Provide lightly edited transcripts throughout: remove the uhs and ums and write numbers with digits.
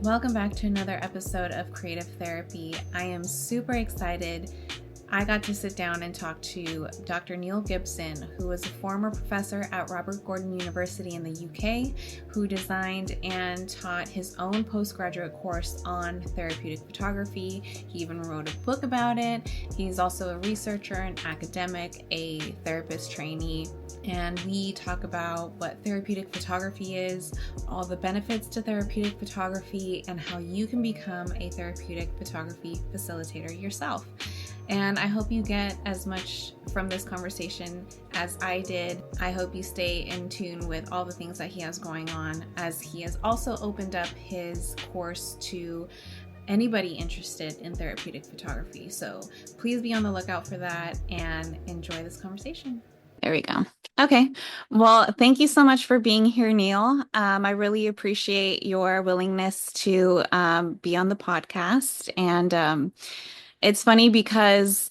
Welcome back to another episode of Creative Therapy. I am super excited. I got to sit down and talk to Dr. Neil Gibson, who is a former professor at Robert Gordon University in the UK, who designed and taught his own postgraduate course on therapeutic photography. He even wrote a book about it. He's also a researcher, an academic, a therapist trainee, and we talk about what therapeutic photography is, all the benefits to therapeutic photography, and how you can become a therapeutic photography facilitator yourself. And I hope you get as much from this conversation as I did. I hope you stay in tune with all the things that he has going on, as he has also opened up his course to anybody interested in therapeutic photography. So please be on the lookout for that and enjoy this conversation. There we go. Okay. Well, thank you so much for being here, Neil. I really appreciate your willingness to be on the podcast. And it's funny because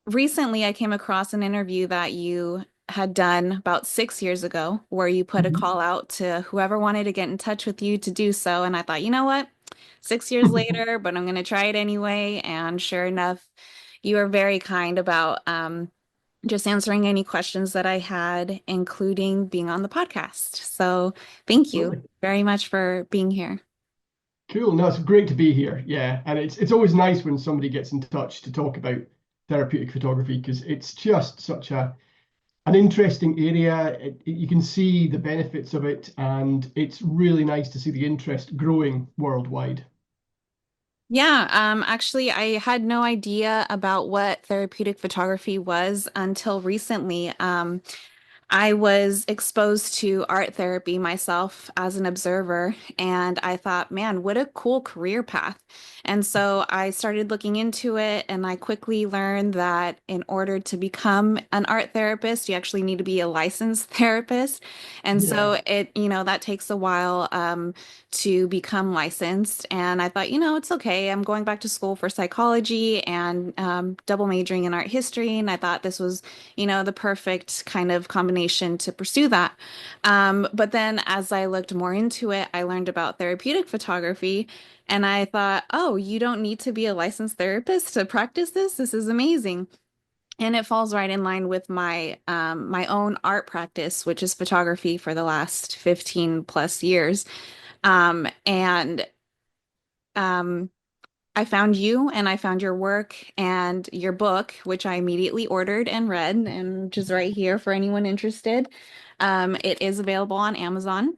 recently I came across an interview that you had done about 6 years ago where you put a call out to whoever wanted to get in touch with you to do so. And I thought, you know what? 6 years later, but I'm going to try it anyway. And sure enough, you were very kind about just answering any questions that I had, including being on the podcast. So thank you very much for being here. Cool. No, it's great to be here. Yeah. And it's always nice when somebody gets in touch to talk about therapeutic photography, because it's just such an interesting area. You can see the benefits of it, and it's really nice to see the interest growing worldwide. Yeah, actually, I had no idea about what therapeutic photography was until recently. I was exposed to art therapy myself as an observer, and I thought, man, what a cool career path. And so I started looking into it, and I quickly learned that in order to become an art therapist, you actually need to be a licensed therapist. And Yeah. so that takes a while to become licensed. And I thought, it's okay. I'm going back to school for psychology and double majoring in art history. And I thought this was the perfect kind of combination to pursue that. But then as I looked more into it, I learned about therapeutic photography. And I thought, oh, you don't need to be a licensed therapist to practice this. This is amazing. And it falls right in line with my own art practice, which is photography for the last 15 plus years. And I found you and I found your work and your book, which I immediately ordered and read, and which is right here for anyone interested. It is available on Amazon.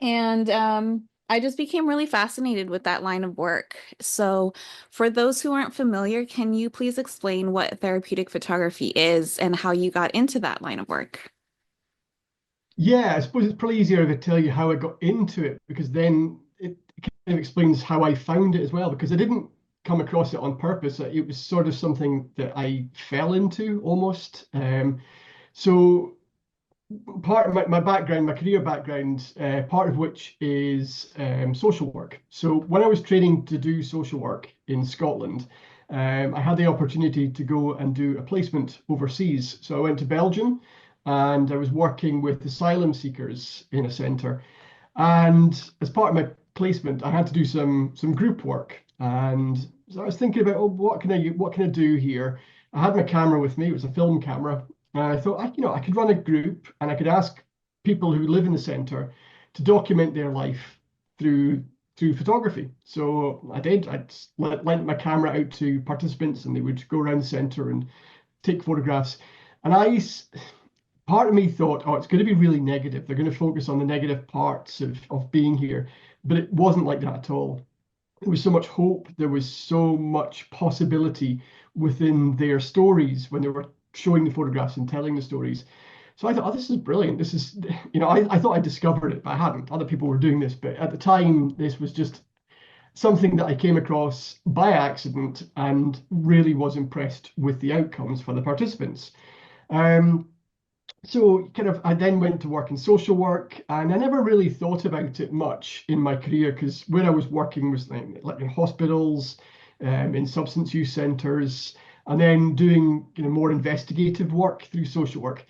And I just became really fascinated with that line of work. So, for those who aren't familiar, can you please explain what therapeutic photography is and how you got into that line of work? Yeah, I suppose it's probably easier to tell you how I got into it, because then it kind of explains how I found it as well, because I didn't come across it on purpose. It was sort of something that I fell into almost. So part of my background, my career background, part of which is social work. So when I was training to do social work in Scotland, I had the opportunity to go and do a placement overseas. So I went to Belgium, and I was working with asylum seekers in a centre. And as part of my placement, I had to do some group work. And so I was thinking about, oh, what can I do here? I had my camera with me. It was a film camera. And I thought, I could run a group, and I could ask people who live in the centre to document their life through photography. So I did. I lent my camera out to participants, and they would go around the centre and take photographs. And part of me thought, oh, it's going to be really negative. They're going to focus on the negative parts of being here. But it wasn't like that at all. There was so much hope. There was so much possibility within their stories when they were showing the photographs and telling the stories. So I thought, oh, this is brilliant. This is, I thought I discovered it, but I hadn't. Other people were doing this. But at the time, this was just something that I came across by accident and really was impressed with the outcomes for the participants. Um, so I then went to work in social work, and I never really thought about it much in my career, because where I was working was like in hospitals, in substance use centres, and then doing more investigative work through social work.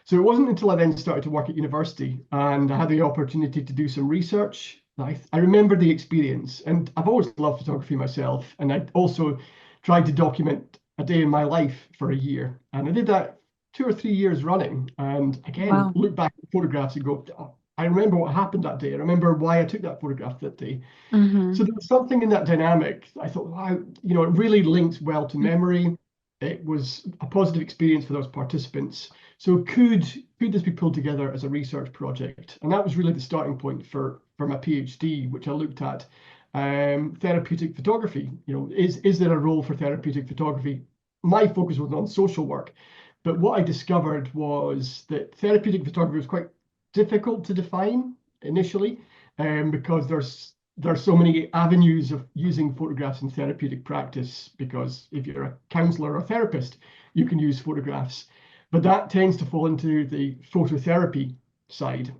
So it wasn't until I then started to work at university and I had the opportunity to do some research I remember the experience, and I've always loved photography myself, and I also tried to document a day in my life for a year, and I did that 2 or 3 years running. And again, Wow. look back at photographs and go, oh, I remember what happened that day. I remember why I took that photograph that day. So Mm-hmm. there was something in that dynamic. I thought, wow, it really linked well to memory. It was a positive experience for those participants. So could this be pulled together as a research project? And that was really the starting point for my PhD, which I looked at therapeutic photography. Is there a role for therapeutic photography? My focus was on social work, but what I discovered was that therapeutic photography was quite difficult to define initially, because there's so many avenues of using photographs in therapeutic practice, because if you're a counselor or therapist, you can use photographs. But that tends to fall into the phototherapy side.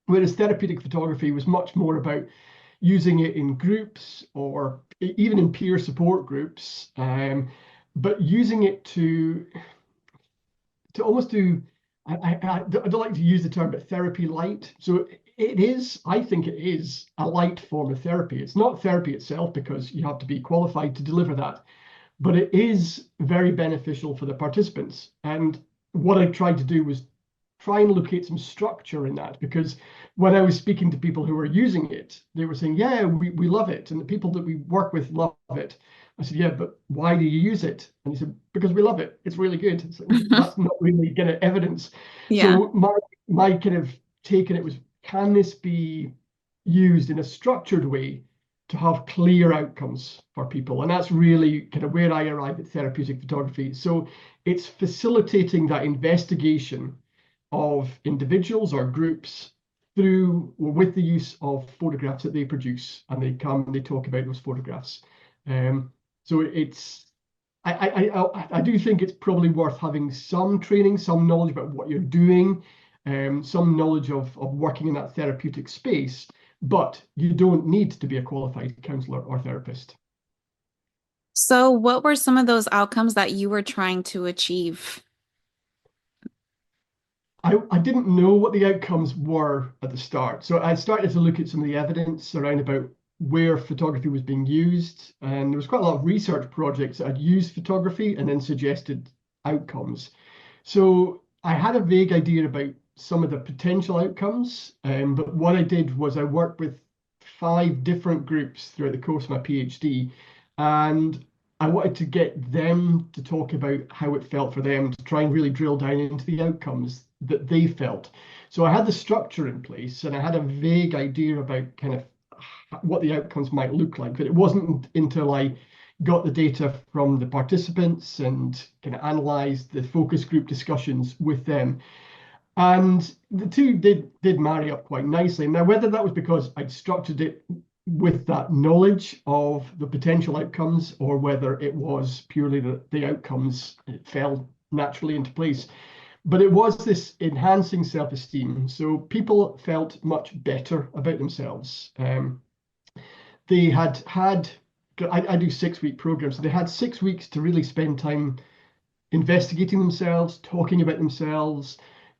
Whereas therapeutic photography was much more about using it in groups or even in peer support groups, but using it to almost do, I don't like to use the term, but therapy light. So I think it is a light form of therapy. It's not therapy itself because you have to be qualified to deliver that, but it is very beneficial for the participants. And what I tried to do was try and locate some structure in that, because when I was speaking to people who were using it, they were saying, yeah, we love it. And the people that we work with love it. I said, yeah, but why do you use it? And he said, because we love it. It's really good. It's like, that's not really kind of evidence. Yeah. So my kind of take on it was, can this be used in a structured way to have clear outcomes for people? And that's really kind of where I arrive at therapeutic photography. So it's facilitating that investigation of individuals or groups through or with the use of photographs that they produce, and they come and they talk about those photographs. Um, so it's I do think it's probably worth having some training, some knowledge about what you're doing, some knowledge of working in that therapeutic space, but you don't need to be a qualified counselor or therapist. So, what were some of those outcomes that you were trying to achieve? I didn't know what the outcomes were at the start. So I started to look at some of the evidence around about where photography was being used. And there was quite a lot of research projects that had used photography and then suggested outcomes. So I had a vague idea about some of the potential outcomes. But what I did was I worked with 5 different groups throughout the course of my PhD. And I wanted to get them to talk about how it felt for them, to try and really drill down into the outcomes that they felt. So I had the structure in place and I had a vague idea about kind of what the outcomes might look like. But it wasn't until I got the data from the participants and kind of analyzed the focus group discussions with them. And the two did marry up quite nicely. Now, whether that was because I'd structured it with that knowledge of the potential outcomes, or whether it was purely that the outcomes fell naturally into place, but it was this enhancing self-esteem. So people felt much better about themselves. They had I do 6-week programs, so they had 6 weeks to really spend time investigating themselves, talking about themselves,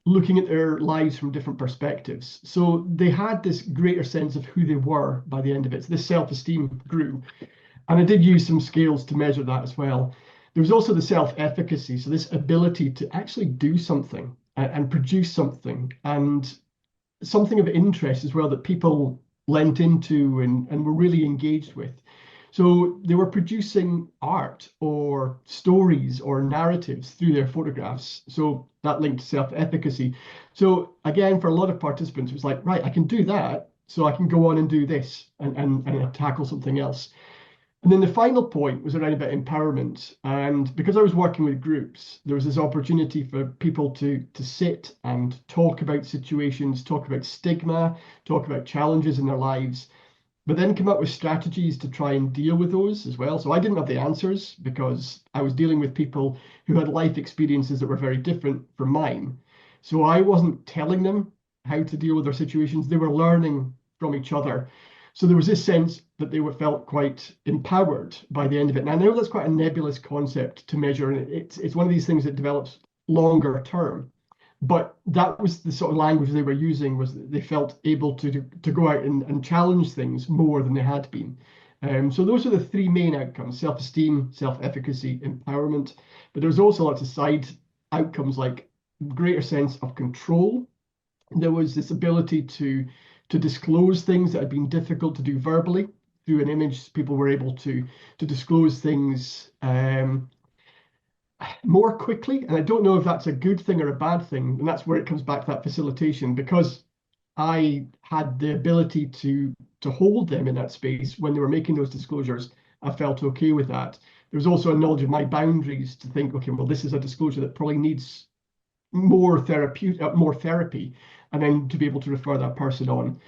looking at their lives from different perspectives. So they had this greater sense of who they were by the end of it. So this self-esteem grew. And I did use some scales to measure that as well. There was also the self-efficacy, so this ability to actually do something and produce something, and something of interest as well that people lent into and were really engaged with. So they were producing art or stories or narratives through their photographs. So that linked to self-efficacy. So again, for a lot of participants, it was like, right, I can do that, so I can go on and do this and tackle something else. And then the final point was around about empowerment. And because I was working with groups, there was this opportunity for people to sit and talk about situations, talk about stigma, talk about challenges in their lives, but then come up with strategies to try and deal with those as well. So I didn't have the answers because I was dealing with people who had life experiences that were very different from mine. So I wasn't telling them how to deal with their situations. They were learning from each other. So there was this sense that they were felt quite empowered by the end of it. And I know that's quite a nebulous concept to measure, and it's one of these things that develops longer term. But that was the sort of language they were using, was that they felt able to go out and challenge things more than they had been. So those are the three main outcomes: self-esteem, self-efficacy, empowerment. But there's also lots of side outcomes like greater sense of control. There was this ability to disclose things that had been difficult to do verbally. Through an image, people were able to disclose things more quickly. And I don't know if that's a good thing or a bad thing. And that's where it comes back to that facilitation, because I had the ability to hold them in that space when they were making those disclosures. I felt okay with that. There was also a knowledge of my boundaries to think, okay, well, this is a disclosure that probably needs more therapy, and then to be able to refer that person on.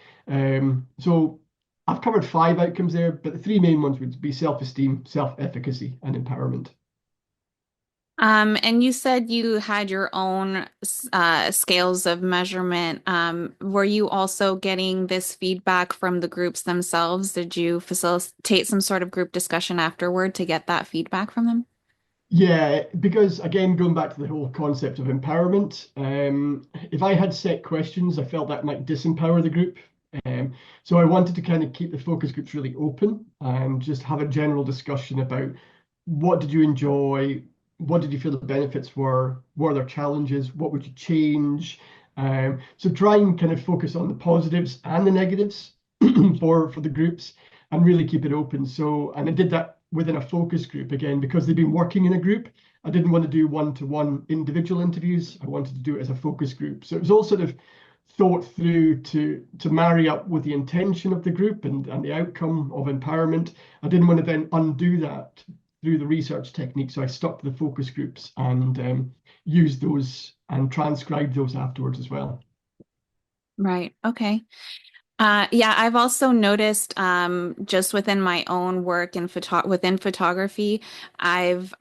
So I've covered five outcomes there, but the three main ones would be self-esteem, self-efficacy, and empowerment. And you said you had your own scales of measurement. Were you also getting this feedback from the groups themselves? Did you facilitate some sort of group discussion afterward to get that feedback from them? Yeah, because again, going back to the whole concept of empowerment, if I had set questions, I felt that might disempower the group. Um, so I wanted to kind of keep the focus groups really open and just have a general discussion about what did you enjoy, what did you feel the benefits were, what are their challenges, what would you change. So try and kind of focus on the positives and the negatives for the groups, and really keep it open. So, and I did that within a focus group again, because they've been working in a group. I didn't want to do one-to-one individual interviews. I wanted to do it as a focus group. So it was all sort of thought through to marry up with the intention of the group and the outcome of empowerment. I didn't want to then undo that through the research technique. So I stuck to the focus groups and used those and transcribed those afterwards as well. Right. Okay. Yeah, I've also noticed just within my own work in within photography, I've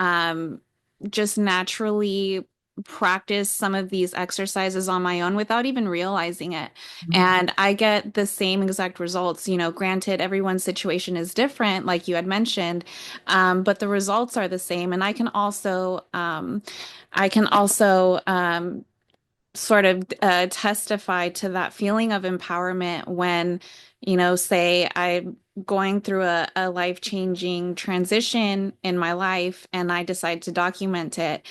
just naturally practiced some of these exercises on my own without even realizing it. And I get the same exact results. Granted, everyone's situation is different, like you had mentioned, but the results are the same. And I can also sort of testify to that feeling of empowerment when, say I'm going through a life-changing transition in my life and I decide to document it.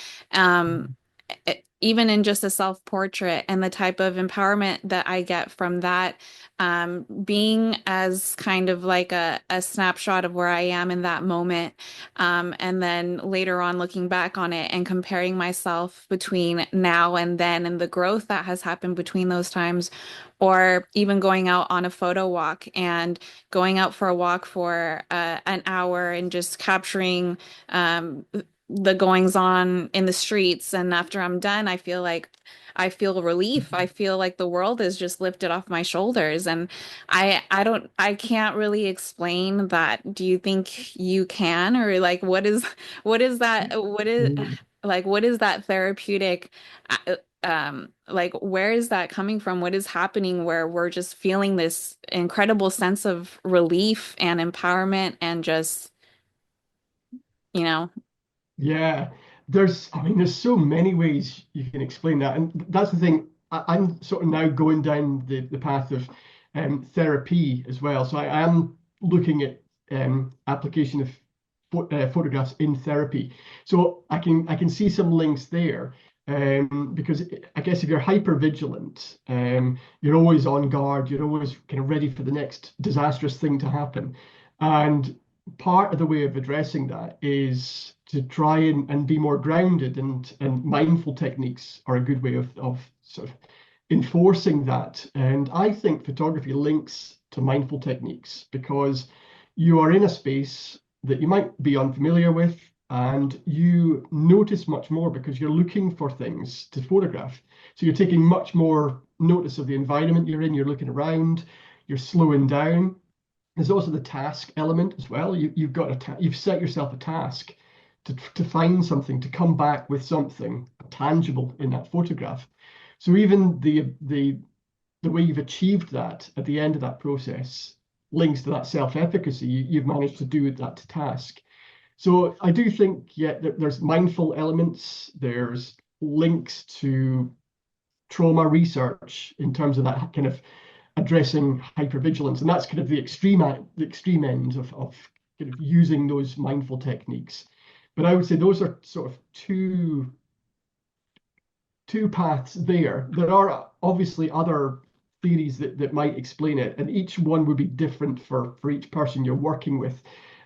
Even in just a self-portrait and the type of empowerment that I get from that, being as kind of like a snapshot of where I am in that moment, and then later on looking back on it and comparing myself between now and then and the growth that has happened between those times, or even going out on a photo walk and going out for a walk for an hour and just capturing the goings on in the streets. And after I'm done, I feel relief. I feel like the world is just lifted off my shoulders. And I can't really explain that. Do you think you can? Or like, what is that therapeutic, like, where is that coming from? What is happening where we're just feeling this incredible sense of relief and empowerment and just, you know, Yeah, I mean, there's so many ways you can explain that. And that's the thing. I'm sort of now going down the path of therapy as well. So I am looking at application of photographs in therapy. So I can see some links there. Because I guess if you're hyper vigilant, you're always on guard, you're always kind of ready for the next disastrous thing to happen. And part of the way of addressing that is to try and be more grounded, and mindful techniques are a good way of sort of enforcing that. And I think photography links to mindful techniques, because you are in a space that you might be unfamiliar with, and you notice much more because you're looking for things to photograph. So you're taking much more notice of the environment you're in, you're looking around, you're slowing down. There's also the task element as well. You've set yourself a task to find something, to come back with something tangible in that photograph. So even the way you've achieved that at the end of that process links to that self-efficacy you've managed to do that task. So I do think, yeah, there's mindful elements, there's links to trauma research in terms of that kind of addressing hypervigilance, and that's kind of the extreme end of kind of using those mindful techniques. But I would say those are sort of two paths there. There are obviously other theories that might explain it, and each one would be different for each person you're working with.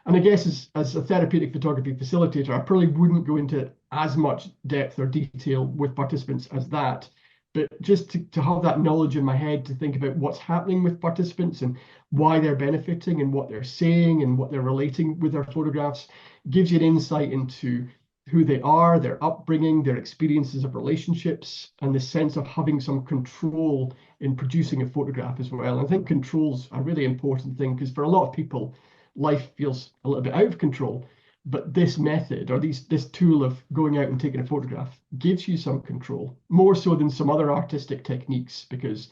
And I guess as a therapeutic photography facilitator, I probably wouldn't go into as much depth or detail with participants as that. But just to have that knowledge in my head to think about what's happening with participants and why they're benefiting and what they're saying and what they're relating with their photographs gives you an insight into who they are, their upbringing, their experiences of relationships, and the sense of having some control in producing a photograph as well. And I think control's a really important thing because for a lot of people, life feels a little bit out of control. But this method or this tool of going out and taking a photograph gives you some control, more so than some other artistic techniques, because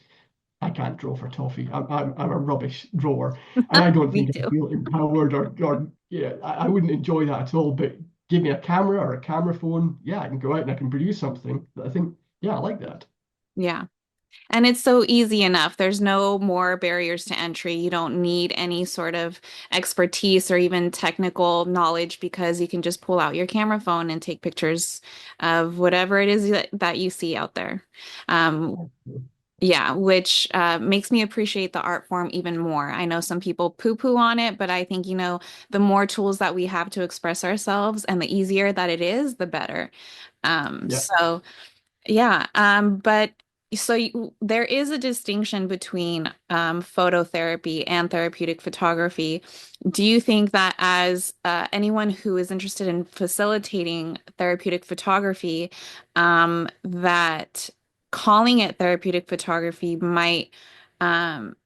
I can't draw for toffee. I'm a rubbish drawer, and I don't Me think I too. feel empowered or yeah, I wouldn't enjoy that at all. But give me a camera or a camera phone, yeah, I can go out and I can produce something that I think, yeah, I like that. Yeah. And it's so easy enough. There's no more barriers to entry. You don't need any sort of expertise or even technical knowledge because you can just pull out your camera phone and take pictures of whatever it is that you see out there. Um, yeah, which makes me appreciate the art form even more. I know some people poo-poo on it, but I think, the more tools that we have to express ourselves and the easier that it is, the better. Yeah. So yeah, but there is a distinction between phototherapy and therapeutic photography. Do you think that as anyone who is interested in facilitating therapeutic photography, that calling it therapeutic photography might, um,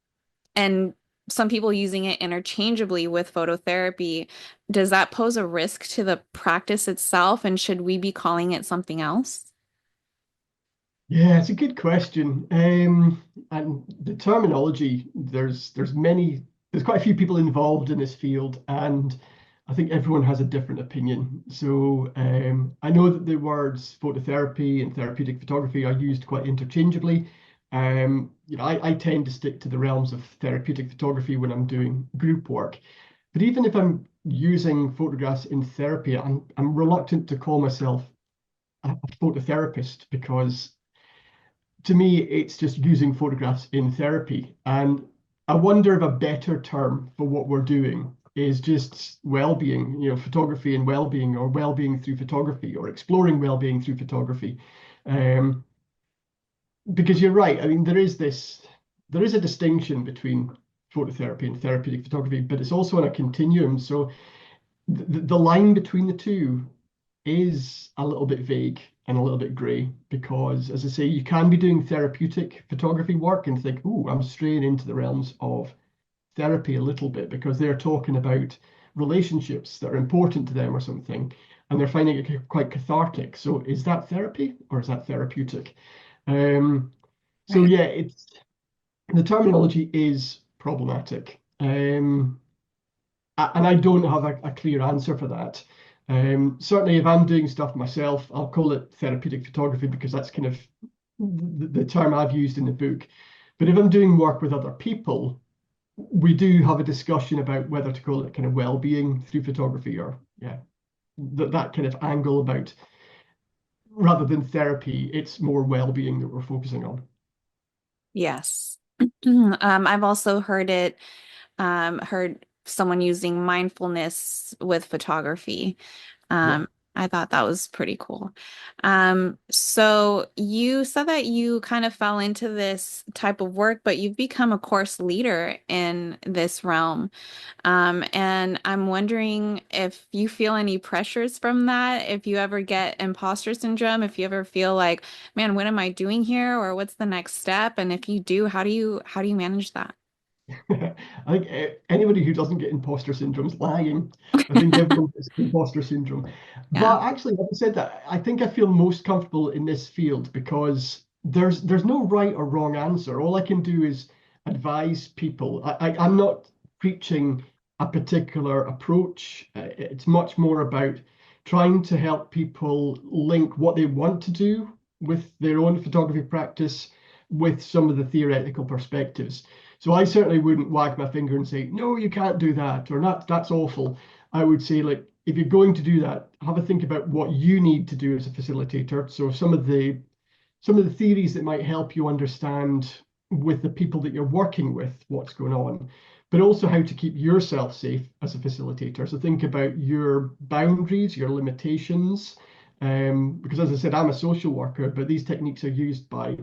and some people using it interchangeably with phototherapy, does that pose a risk to the practice itself? And should we be calling it something else? Yeah, it's a good question. And the terminology, there's quite a few people involved in this field, and I think everyone has a different opinion. So I know that the words phototherapy and therapeutic photography are used quite interchangeably. I tend to stick to the realms of therapeutic photography when I'm doing group work. But even if I'm using photographs in therapy, I'm reluctant to call myself a phototherapist because to me, it's just using photographs in therapy. And I wonder if a better term for what we're doing is just well-being, photography and well-being, or well-being through photography, or exploring well-being through photography. Um, because you're right. I mean, there is a distinction between phototherapy and therapeutic photography, but it's also on a continuum. So the line between the two is a little bit vague and a little bit grey because, as I say, you can be doing therapeutic photography work and think, oh, I'm straying into the realms of therapy a little bit because they're talking about relationships that are important to them or something, and they're finding it quite cathartic. So is that therapy or is that therapeutic? Um, so Right. yeah, it's the terminology is problematic. And I don't have a clear answer for that. Certainly, if I'm doing stuff myself, I'll call it therapeutic photography because that's kind of the term I've used in the book. But if I'm doing work with other people, we do have a discussion about whether to call it kind of well-being through photography or yeah, that kind of angle about rather than therapy, it's more well-being that we're focusing on. Yes. I've also heard someone using mindfulness with photography. Yeah. Um, I thought that was pretty cool. So you said that you kind of fell into this type of work, but you've become a course leader in this realm. And I'm wondering if you feel any pressures from that, if you ever get imposter syndrome, if you ever feel like, man, what am I doing here? Or what's the next step? And if you do, how do you manage that? I think anybody who doesn't get imposter syndrome is lying. I think everyone gets imposter syndrome. Yeah. But actually, having said that, I think I feel most comfortable in this field because there's no right or wrong answer. All I can do is advise people. I'm not preaching a particular approach. It's much more about trying to help people link what they want to do with their own photography practice with some of the theoretical perspectives. So I certainly wouldn't wag my finger and say, no, you can't do that, or not, that's awful. I would say, like, if you're going to do that, have a think about what you need to do as a facilitator. So some of the theories that might help you understand with the people that you're working with what's going on, but also how to keep yourself safe as a facilitator. So think about your boundaries, your limitations, because as I said, I'm a social worker, but these techniques are used by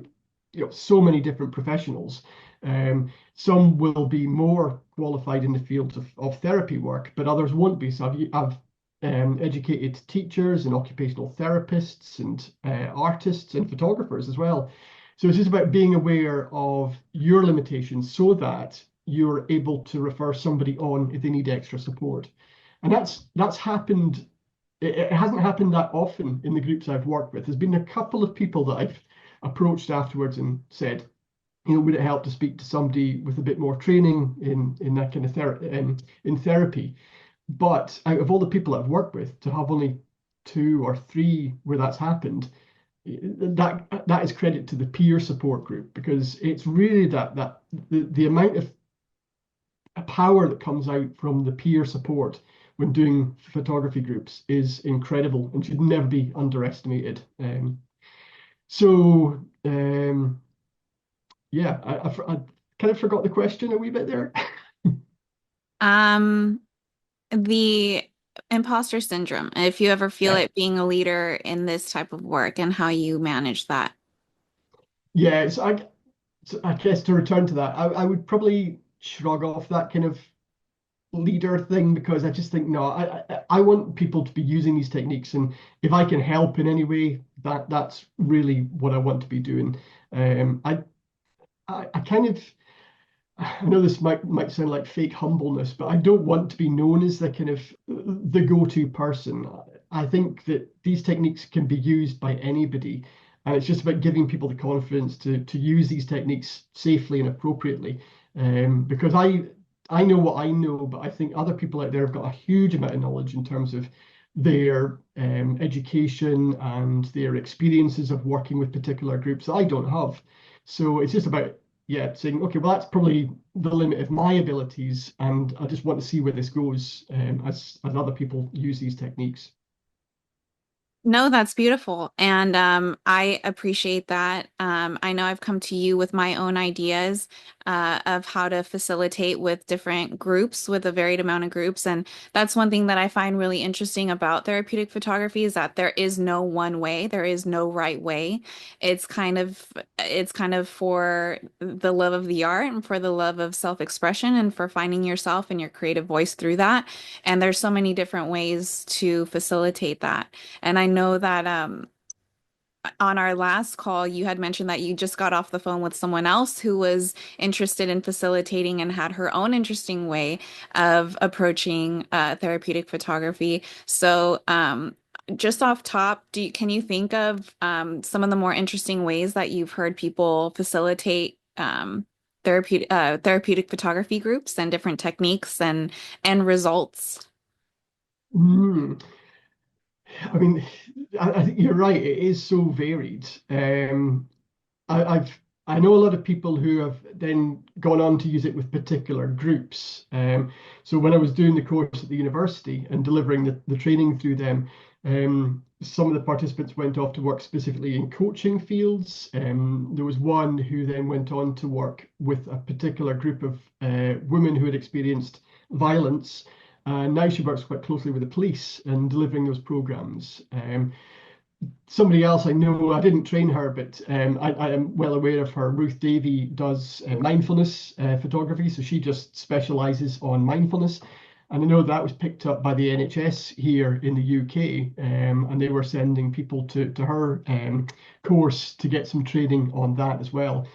so many different professionals. Some will be more qualified in the field of therapy work, but others won't be. So I've educated teachers and occupational therapists and artists and photographers as well. So it's just about being aware of your limitations so that you're able to refer somebody on if they need extra support. And that's happened. It hasn't happened that often in the groups I've worked with. There's been a couple of people that I've approached afterwards and said, would it help to speak to somebody with a bit more training in that kind of in therapy? But out of all the people I've worked with, to have only 2 or 3 where that's happened, that is credit to the peer support group, because it's really that the amount of power that comes out from the peer support when doing photography groups is incredible and should never be underestimated. So yeah, I kind of forgot the question a wee bit there. Um, the imposter syndrome, if you ever feel Yeah. it being a leader in this type of work and how you manage that. Yeah, so I guess to return to that, I would probably shrug off that kind of leader thing, because I just think, no, I want people to be using these techniques, and if I can help in any way, that's really what I want to be doing. I kind of, I know this might sound like fake humbleness, but I don't want to be known as the kind of the go-to person. I think that these techniques can be used by anybody, and it's just about giving people the confidence to use these techniques safely and appropriately. Because I know what I know, but I think other people out there have got a huge amount of knowledge in terms of their education and their experiences of working with particular groups that I don't have. So it's just about, yeah, saying, okay, well, that's probably the limit of my abilities, and I just want to see where this goes, as other people use these techniques. No, that's beautiful. And I appreciate that. I know I've come to you with my own ideas of how to facilitate with different groups, with a varied amount of groups. And that's one thing that I find really interesting about therapeutic photography is that there is no one way, there is no right way. It's kind of for the love of the art and for the love of self-expression and for finding yourself and your creative voice through that. And there's so many different ways to facilitate that. And I know that on our last call, you had mentioned that you just got off the phone with someone else who was interested in facilitating and had her own interesting way of approaching therapeutic photography. So, just off top, can you think of some of the more interesting ways that you've heard people facilitate therapeutic photography groups and different techniques and results? Mm. I mean, I think you're right. It is so varied. I've I know a lot of people who have then gone on to use it with particular groups. So when I was doing the course at the university and delivering the training through them, some of the participants went off to work specifically in coaching fields. There was one who then went on to work with a particular group of women who had experienced violence. And now she works quite closely with the police and delivering those programs. Somebody else I know, I didn't train her, but I am well aware of her. Ruth Davey does mindfulness photography, so she just specializes on mindfulness. And I know that was picked up by the NHS here in the UK, and they were sending people to her course to get some training on that as well.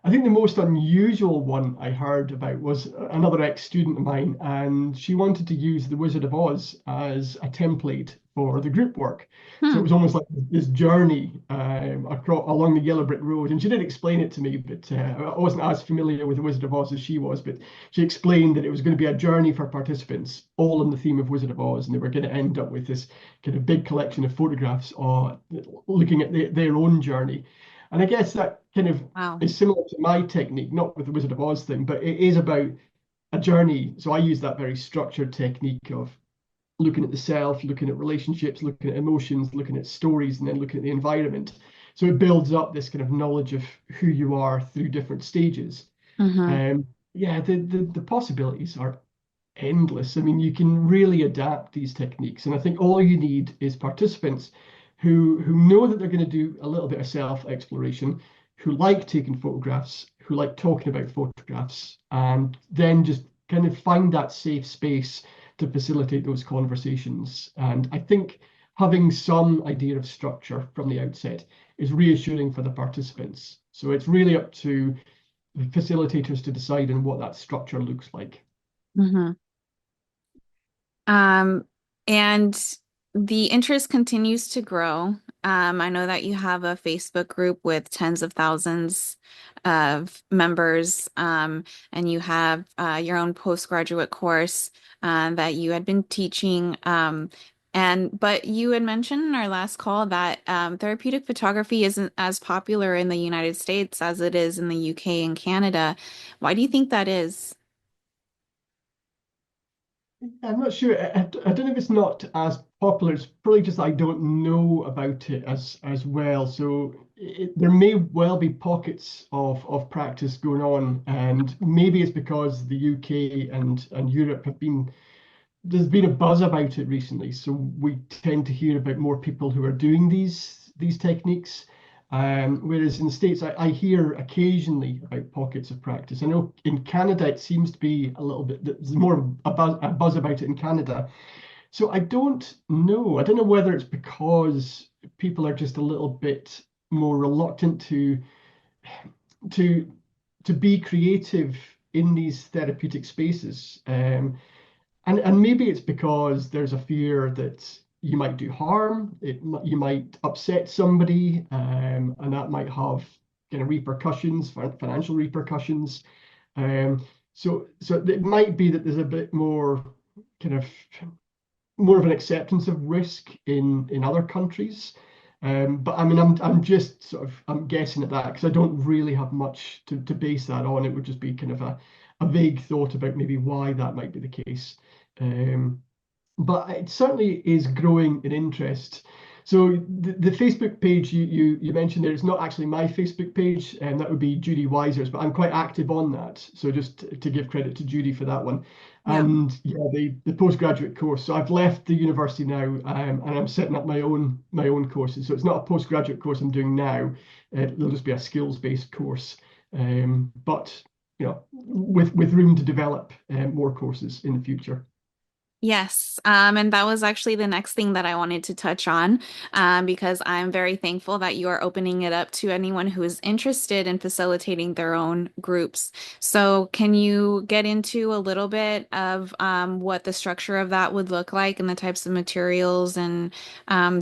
I think the most unusual one I heard about was another ex-student of mine, and she wanted to use The Wizard of Oz as a template for the group work. So it Hmm. was almost like this journey across along the yellow brick road. And she did explain it to me, but I wasn't as familiar with the Wizard of Oz as she was. But she explained that it was going to be a journey for participants, all on the theme of Wizard of Oz, and they were going to end up with this kind of big collection of photographs looking at their own journey. And I guess that kind of Wow. is similar to my technique, not with the Wizard of Oz thing, but it is about a journey. So I use that very structured technique of looking at the self, looking at relationships, looking at emotions, looking at stories, and then looking at the environment. So it builds up this kind of knowledge of who you are through different stages. Mm-hmm. Yeah, the possibilities are endless. I mean, you can really adapt these techniques, and I think all you need is participants who know that they're going to do a little bit of self-exploration, who like taking photographs, who like talking about photographs, and then just kind of find that safe space to facilitate those conversations. And I think having some idea of structure from the outset is reassuring for the participants. So it's really up to the facilitators to decide on what that structure looks like. Mm-hmm. Um, and the interest continues to grow. I know that you have a Facebook group with tens of thousands of members, and you have your own postgraduate course that you had been teaching. But you had mentioned in our last call that therapeutic photography isn't as popular in the United States as it is in the UK and Canada. Why do you think that is? I'm not sure. I don't know if it's not as popular. It's probably just I don't know about it as well. So there may well be pockets of practice going on, and maybe it's because the UK and Europe have been there's been a buzz about it recently, so we tend to hear about more people who are doing these techniques. Whereas in the States, I hear occasionally about pockets of practice. I know in Canada it seems to be a little bit there's more a buzz about it in Canada. So I don't know. I don't know whether it's because people are just a little bit more reluctant to to be creative in these therapeutic spaces. And maybe it's because there's a fear that you might do harm, you might upset somebody, and that might have kind of repercussions, financial repercussions. Um, so it might be that there's a bit more kind of more of an acceptance of risk in other countries. But I mean, I'm just sort of I'm guessing at that because I don't really have much to base that on. It would just be kind of a vague thought about maybe why that might be the case. Um, but it certainly is growing in interest. So the Facebook page you mentioned there is not actually my Facebook page, and that would be Judy Weiser's, but I'm quite active on that. So just to give credit to Judy for that one. Yeah. And yeah, the postgraduate course. So I've left the university now, and I'm setting up my own courses. So it's not a postgraduate course I'm doing now. It'll just be a skills-based course. But with room to develop more courses in the future. Yes, and that was actually the next thing that I wanted to touch on, because I'm very thankful that you are opening it up to anyone who is interested in facilitating their own groups. So, can you get into a little bit of what the structure of that would look like and the types of materials and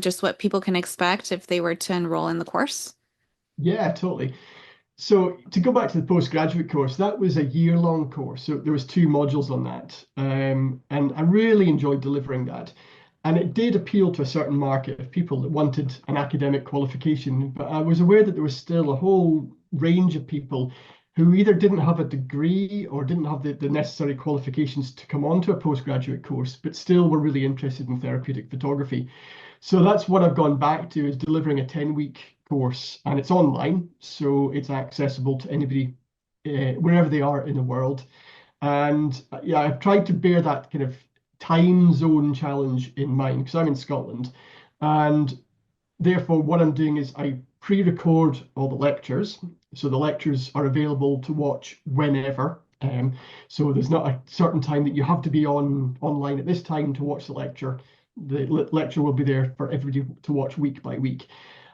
just what people can expect if they were to enroll in the course? Yeah, totally. So to go back to the postgraduate course, that was a year-long course. So there was two modules on that, and I really enjoyed delivering that. And it did appeal to a certain market of people that wanted an academic qualification. But I was aware that there was still a whole range of people who either didn't have a degree or didn't have the necessary qualifications to come onto a postgraduate course, but still were really interested in therapeutic photography. So that's what I've gone back to is delivering a 10-week course, and it's online, so it's accessible to anybody wherever they are in the world. And yeah, I've tried to bear that kind of time zone challenge in mind because I'm in Scotland, and therefore what I'm doing is I pre-record all the lectures, so the lectures are available to watch whenever. So there's not a certain time that you have to be online at this time to watch the lecture. The lecture will be there for everybody to watch week by week.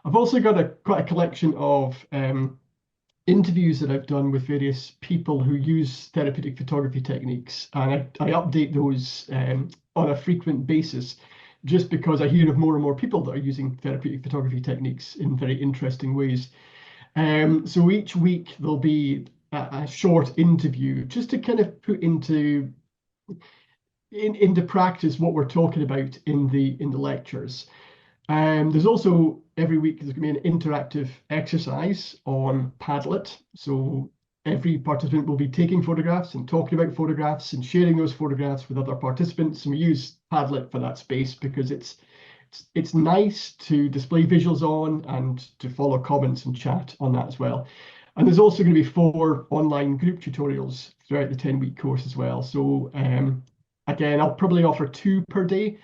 I've also got quite a collection of interviews that I've done with various people who use therapeutic photography techniques, and I update those on a frequent basis. just because I hear of more and more people that are using therapeutic photography techniques in very interesting ways. So each week there'll be a short interview just to kind of put into practice what we're talking about in the lectures. There's also every week there's going to be an interactive exercise on Padlet. So every participant will be taking photographs and talking about photographs and sharing those photographs with other participants. And we use Padlet for that space because it's nice to display visuals on and to follow comments and chat on that as well. And there's also going to be 4 online group tutorials throughout the 10-week course as well. So again, I'll probably offer 2 per day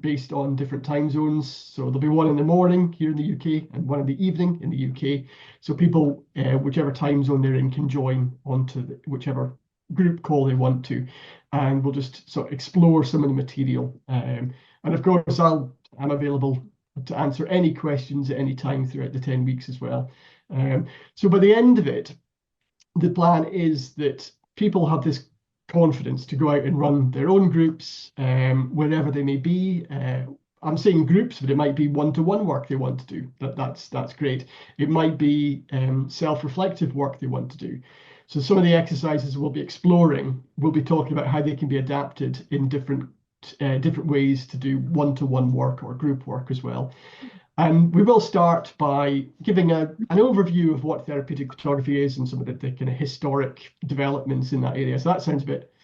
based on different time zones. So there'll be one in the morning here in the UK and one in the evening in the UK. So people, whichever time zone they're in, can join onto whichever group call they want to. And we'll just sort of explore some of the material. And of course, I'm available to answer any questions at any time throughout the 10 weeks as well. So by the end of it, the plan is that people have this confidence to go out and run their own groups wherever they may be. I'm saying groups, but it might be one-to-one work they want to do. That's great. It might be self-reflective work they want to do. So some of the exercises we'll be exploring, we'll be talking about how they can be adapted in different ways to do one-to-one work or group work as well. And we will start by giving an overview of what therapeutic photography is and some of the kind of historic developments in that area. So that sounds a bit,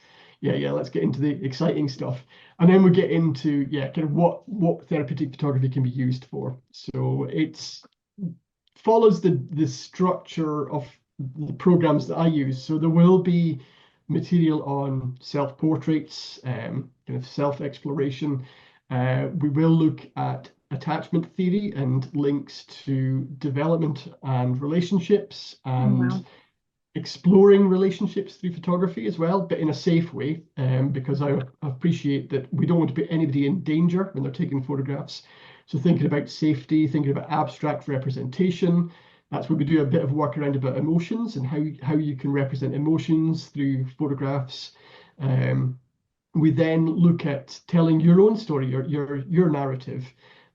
yeah, let's get into the exciting stuff. And then we get into, kind of what therapeutic photography can be used for. So it follows the structure of the programs that I use. So there will be material on self-portraits, kind of self-exploration. We will look at attachment theory and links to development and relationships and Wow. exploring relationships through photography as well, but in a safe way, because I appreciate that we don't want to put anybody in danger when they're taking photographs. So thinking about safety, thinking about abstract representation, that's where we do a bit of work around about emotions and how you can represent emotions through photographs. We then look at telling your own story, your narrative,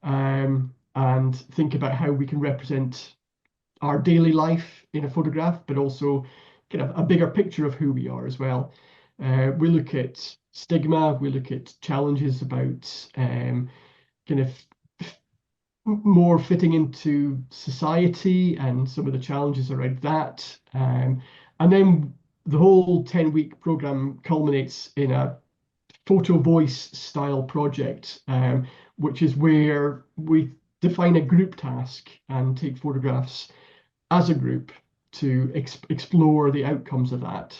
and think about how we can represent our daily life in a photograph, but also kind of a bigger picture of who we are as well. We look at stigma, we look at challenges about kind of more fitting into society and some of the challenges around that. And then the whole 10-week program culminates in a photo voice style project, which is where we define a group task and take photographs as a group to explore the outcomes of that.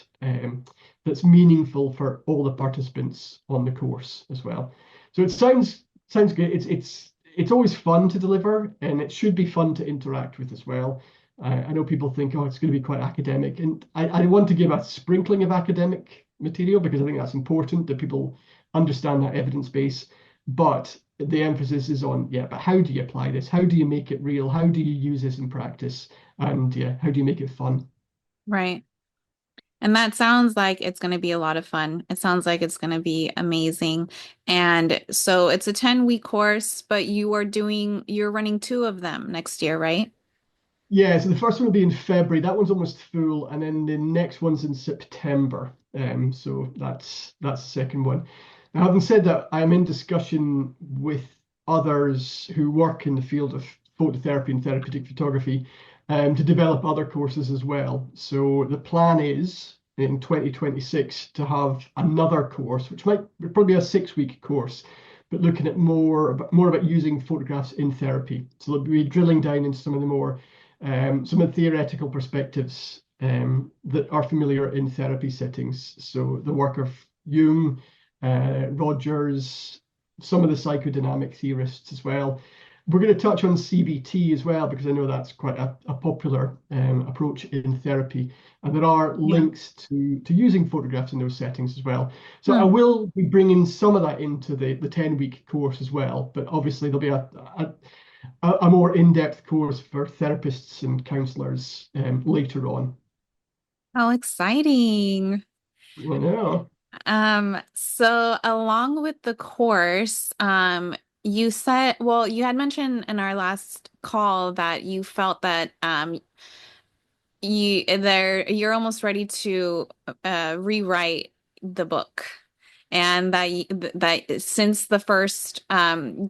That's meaningful for all the participants on the course as well. So it sounds good. It's always fun to deliver, and it should be fun to interact with as well. I know people think, oh, it's going to be quite academic, and I want to give a sprinkling of academic material because I think that's important that people understand that evidence base. But the emphasis is on, but how do you apply this? How do you make it real? How do you use this in practice? And how do you make it fun? Right. And that sounds like it's going to be a lot of fun. It sounds like it's going to be amazing. And so it's a 10-week course, but you're running 2 of them next year, right? Yeah, so the first one will be in February. That one's almost full, and then the next one's in September. So that's the second one. Now, having said that, I'm in discussion with others who work in the field of phototherapy and therapeutic photography, to develop other courses as well. So the plan is in 2026 to have another course, which might be probably a 6-week course, but looking at more about using photographs in therapy. So they'll be drilling down into some of the theoretical perspectives that are familiar in therapy settings. So the work of Jung, Rogers, some of the psychodynamic theorists as well. We're going to touch on CBT as well, because I know that's quite a popular approach in therapy. And there are Yeah. links to using photographs in those settings as well. So I Hmm. will be bringing some of that into the 10-week course as well. But obviously there'll be a more in-depth course for therapists and counselors later on. How exciting. I know. So along with the course, you said, well, you had mentioned in our last call that you felt that you're almost ready to rewrite the book, and that since the first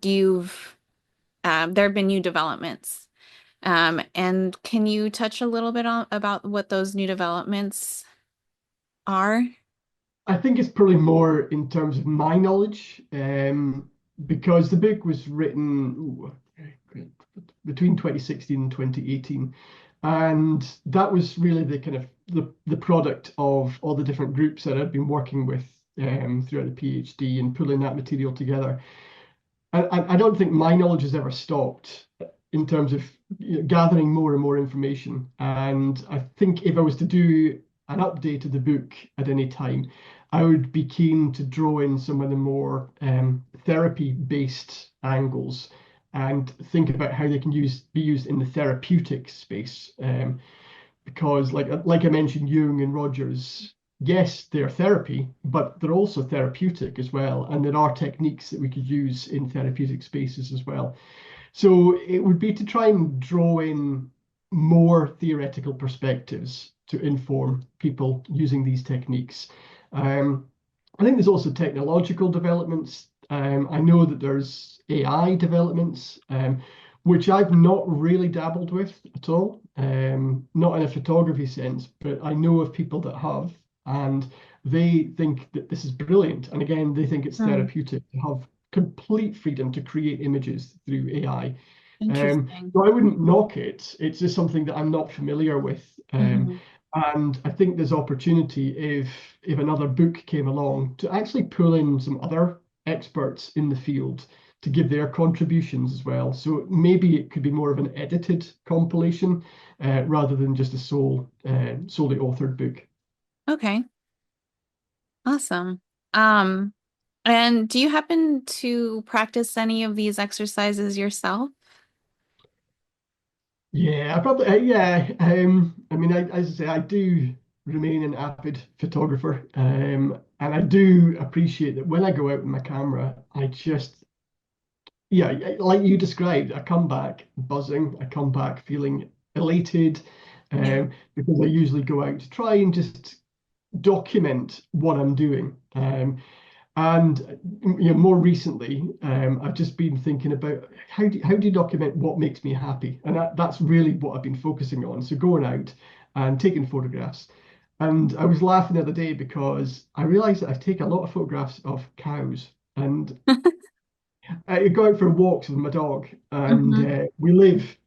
you've there have been new developments. And can you touch a little bit on about what those new developments are? I think it's probably more in terms of my knowledge, because the book was written between 2016 and 2018. And that was really the kind of the product of all the different groups that I'd been working with throughout the PhD and pulling that material together. I don't think my knowledge has ever stopped in terms of gathering more and more information. And I think if I was to do an update of the book at any time, I would be keen to draw in some of the more therapy-based angles and think about how they can be used in the therapeutic space. Because like I mentioned, Jung and Rogers, yes, they're therapy, but they're also therapeutic as well. And there are techniques that we could use in therapeutic spaces as well. So it would be to try and draw in more theoretical perspectives to inform people using these techniques. Um, I think there's also technological developments. I know that there's AI developments, which I've not really dabbled with at all, not in a photography sense, but I know of people that have, and they think that this is brilliant. And again, they think it's Hmm, therapeutic to have complete freedom to create images through AI. interesting. So I wouldn't knock it. It's just something that I'm not familiar with. Hmm. And I think there's opportunity if another book came along to actually pull in some other experts in the field to give their contributions as well. So maybe it could be more of an edited compilation rather than just a solely authored book. Okay, awesome. Um, and do you happen to practice any of these exercises yourself? Yeah, I probably yeah. I mean, as I say, I do remain an avid photographer, and I do appreciate that when I go out with my camera, I just yeah, like you described, I come back buzzing. I come back feeling elated, Yeah. because I usually go out to try and just document what I'm doing. And more recently, I've just been thinking about how do you document what makes me happy, and that's really what I've been focusing on. So going out and taking photographs, and I was laughing the other day because I realised that I take a lot of photographs of cows, and I go out for walks with my dog, and Hmm. we live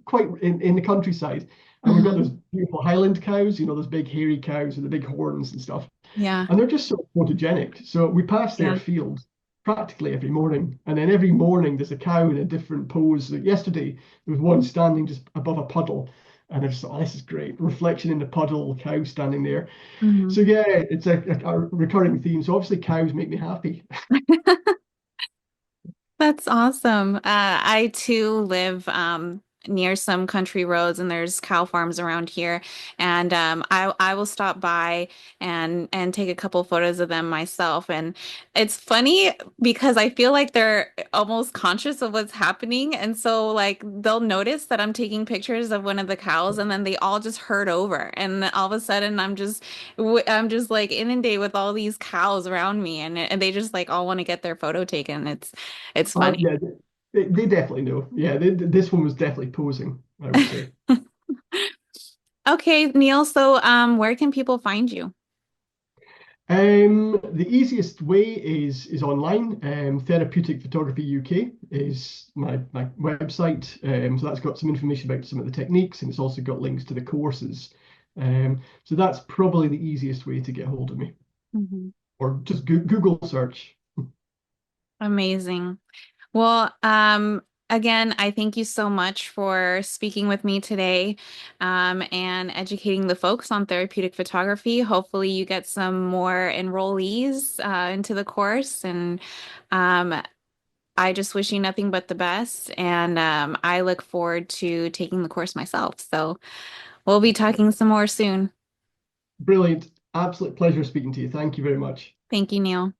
quite in the countryside, and we've got those Hmm. beautiful Highland cows, those big hairy cows with the big horns and stuff. Yeah. And they're just so photogenic. So we pass their Yeah. field practically every morning. And then every morning there's a cow in a different pose. Like yesterday, there was one standing just above a puddle. And I just thought, oh, this is great. Reflection in the puddle, cow standing there. Hmm. So yeah, it's a recurring theme. So obviously cows make me happy. That's awesome. I too live near some country roads, and there's cow farms around here. And I will stop by and take a couple photos of them myself. And it's funny because I feel like they're almost conscious of what's happening, and so like they'll notice that I'm taking pictures of one of the cows, and then they all just herd over, and then all of a sudden I'm just like inundated with all these cows around me, and they just like all want to get their photo taken. It's funny. Yeah, they definitely know. Yeah, this one was definitely posing, I would say. Okay, Neil, so where can people find you? The easiest way is online. Therapeutic Photography UK is my website. So that's got some information about some of the techniques, and it's also got links to the courses. So that's probably the easiest way to get hold of me, Mhm. or just Google search. Amazing. Well, again, I thank you so much for speaking with me today, and educating the folks on therapeutic photography. Hopefully, you get some more enrollees into the course, and um, I just wish you nothing but the best. And I look forward to taking the course myself. So we'll be talking some more soon. Brilliant. Absolute pleasure speaking to you. Thank you very much. Thank you, Neil.